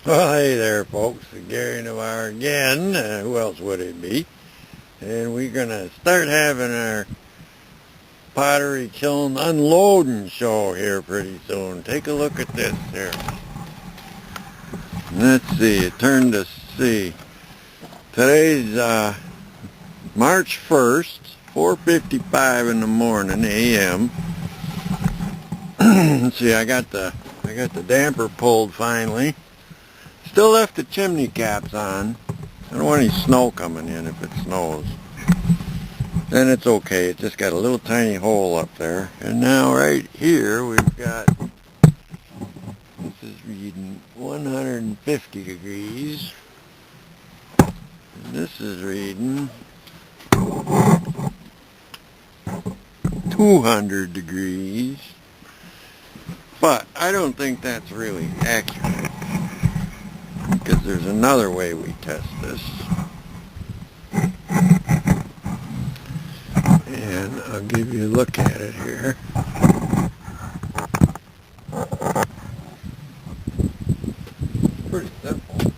Well, hey there, folks. Gary Navarre again. Who else would it be? And we're going to start having our pottery kiln unloading show here pretty soon. Take a look at this here. Let's see. Turn to see. Today's March 1st, 4:55 in the morning, a.m. Let's see. I got the damper pulled finally. Still left the chimney caps on. I don't want any snow coming in if it snows. Then it's okay. It just got a little tiny hole up there. And now right here we've got, this is reading 150 degrees. And this is reading 200 degrees. But I don't think that's really accurate, because there's another way we test this. And I'll give you a look at it here. Pretty simple.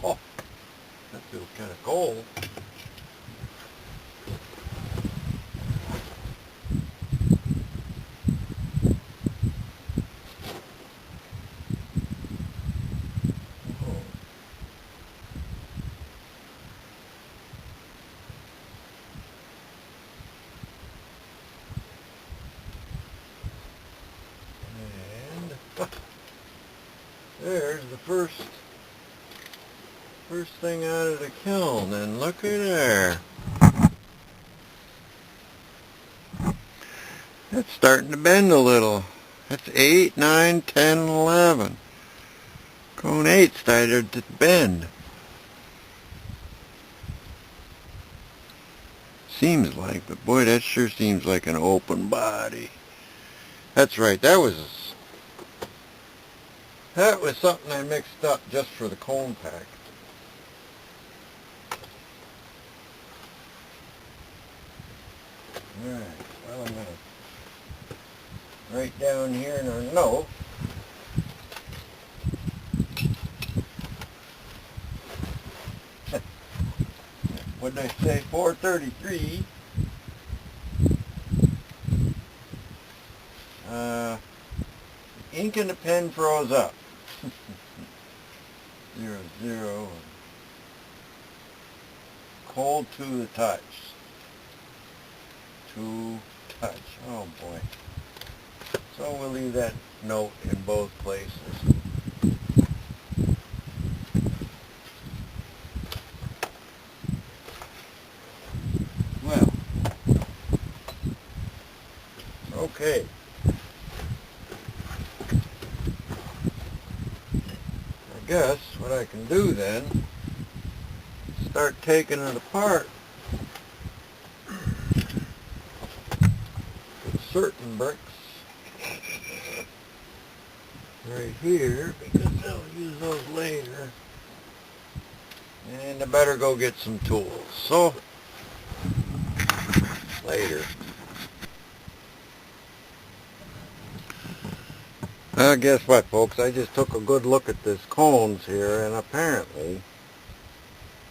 Oh, that feels kind of cold. There's the first thing out of the kiln, and looky there. It's starting to bend a little. That's 8, 9, 10, 11. Cone 8 started to bend. Seems like, but boy, that sure seems like an open body. That's right, that was something I mixed up just for the cone pack. Alright, well, I'm going to write down here in our note. What did I say? 433. Ink in the pen froze up. 0, 0. Cold to the touch. To touch. Oh boy. So we'll leave that note in both places. Well, okay. I guess what I can do then is start taking it apart with certain bricks right here, because I'll use those later. And I better go get some tools. So, later. Guess what, folks? I just took a good look at this cones here, and apparently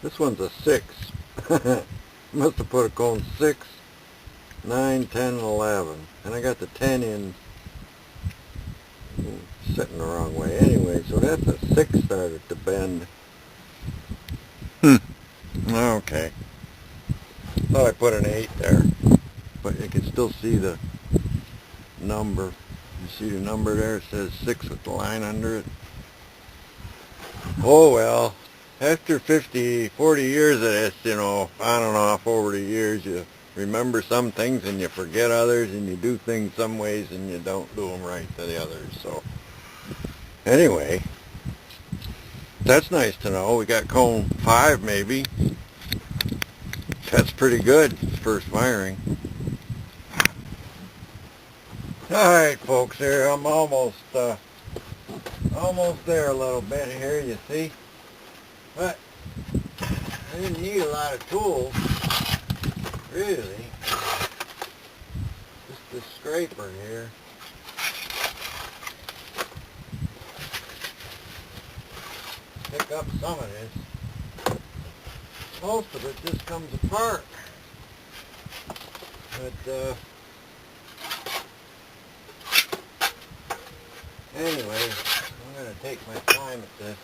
this one's a 6. Must have put a cone 6, 9, 10, 11. And I got the 10 in sitting the wrong way. Anyway, so that's a 6 started to bend. Okay. Thought I put an 8 there, but you can still see the number. You see the number there? It says 6 with the line under it. Oh well, after 40 years of this, you know, on and off over the years, you remember some things and you forget others, and you do things some ways and you don't do them right to the others. So anyway, that's nice to know. We got cone 5 maybe. That's pretty good, first firing. Alright folks, here I'm almost there a little bit here, you see. But I didn't need a lot of tools, really. Just the scraper here. Pick up some of this. Most of it just comes apart. But anyway, I'm going to take my time at this.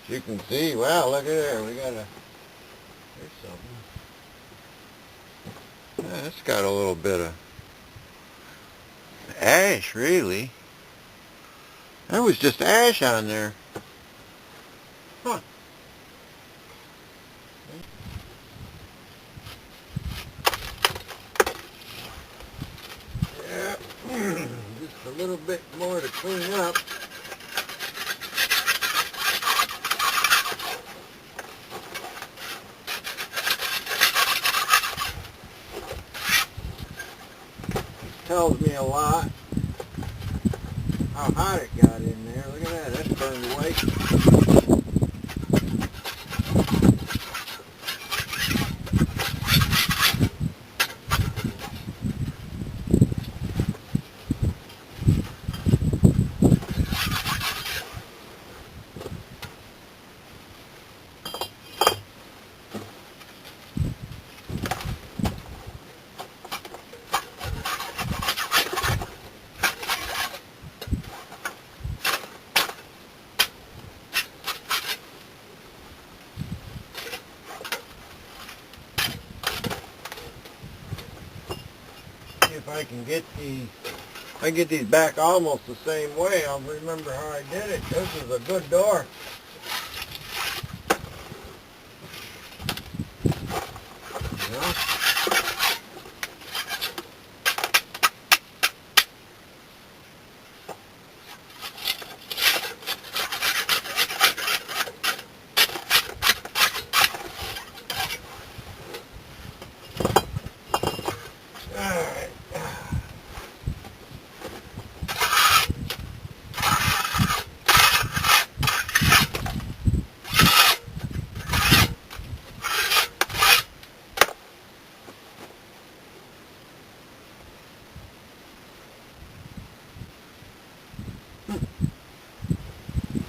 As you can see, wow, look at there. We got a, there's something. Yeah, it's got a little bit of ash, really. That was just ash on there. Huh. Yeah, just a little bit more to clean up. Tells me a lot how hot it got in there. Look at that, that's burned white. If I can get these, if I get these back almost the same way, I'll remember how I did it. This is a good door. Yeah.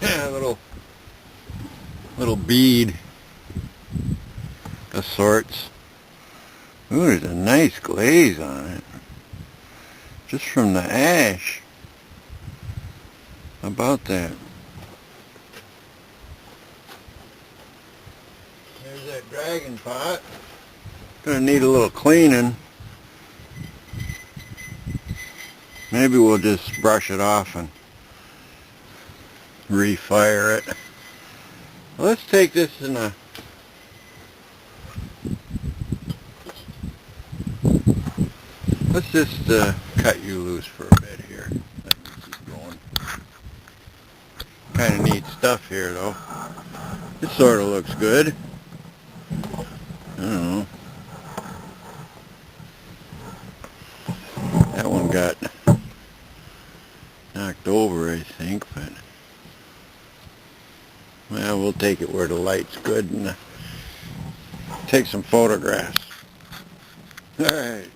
Yeah, little bead of sorts. Ooh, there's a nice glaze on it. Just from the ash. How about that? There's that dragon pot. Gonna need a little cleaning. Maybe we'll just brush it off and refire it. Let's take this in a... Let's just cut you loose for a bit here. Let me keep going. Kind of neat stuff here, though. It sort of looks good. I don't know. That one got knocked over, I think, but well, we'll take it where the light's good and take some photographs. All right.